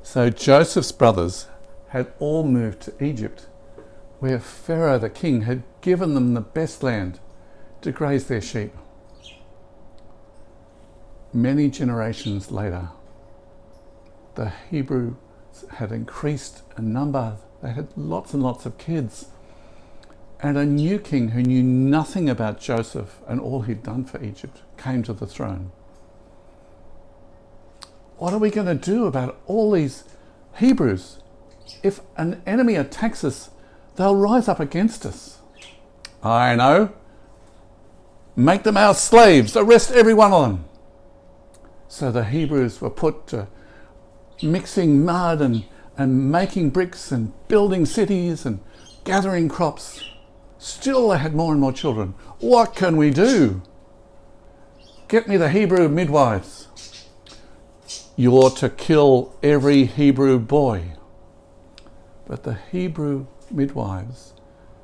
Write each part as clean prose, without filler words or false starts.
So Joseph's brothers had all moved to Egypt, where Pharaoh the king had given them the best land to graze their sheep. Many generations later, the Hebrews had increased in number. They had lots and lots of kids. And a new king who knew nothing about Joseph and all he'd done for Egypt came to the throne. What are we going to do about all these Hebrews? If an enemy attacks us, they'll rise up against us. I know. Make them our slaves. Arrest every one of them. So the Hebrews were put to mixing mud and making bricks and building cities and gathering crops. Still they had more and more children. What can we do? Get me the Hebrew midwives. You ought to kill every Hebrew boy. But the Hebrew midwives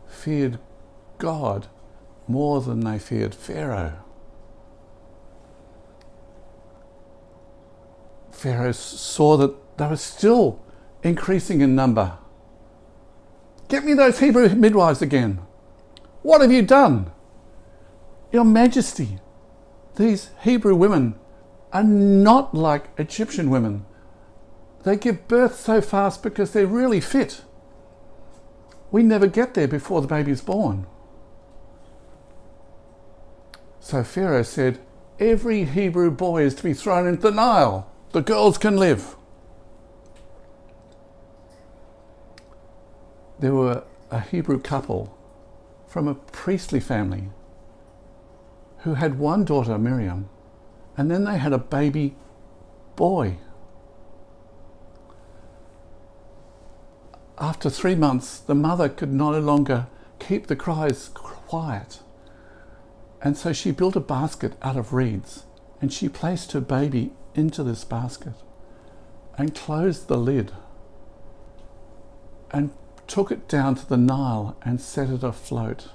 feared God more than they feared Pharaoh. Pharaoh saw that they were still increasing in number. Get me those Hebrew midwives again. What have you done? Your Majesty, these Hebrew women are not like Egyptian women. They give birth so fast because they're really fit. We never get there before the baby's born. So Pharaoh said, every Hebrew boy is to be thrown into the Nile. The girls can live. There were a Hebrew couple from a priestly family who had one daughter, Miriam, and then they had a baby boy. After 3 months, the mother could no longer keep the cries quiet. And so she built a basket out of reeds and she placed her baby into this basket and closed the lid and took it down to the Nile and set it afloat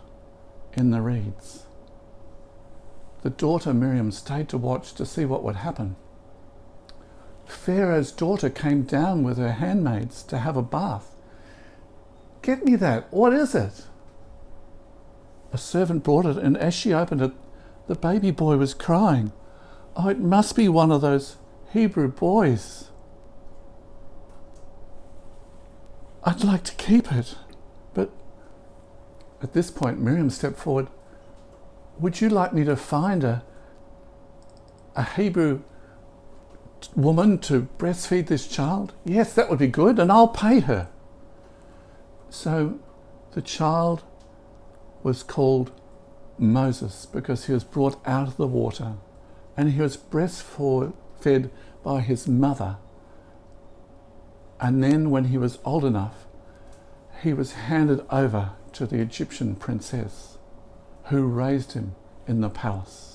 in the reeds. The daughter Miriam stayed to watch to see what would happen. Pharaoh's daughter came down with her handmaids to have a bath. Get me that. What is it? A servant brought it, and as she opened it, the baby boy was crying. Oh, it must be one of those Hebrew boys. I'd like to keep it. But at this point, Miriam stepped forward. Would you like me to find a Hebrew woman to breastfeed this child? Yes, that would be good, and I'll pay her. So the child was called Moses because he was brought out of the water and he was breastfed by his mother. And then when he was old enough, he was handed over to the Egyptian princess who raised him in the palace.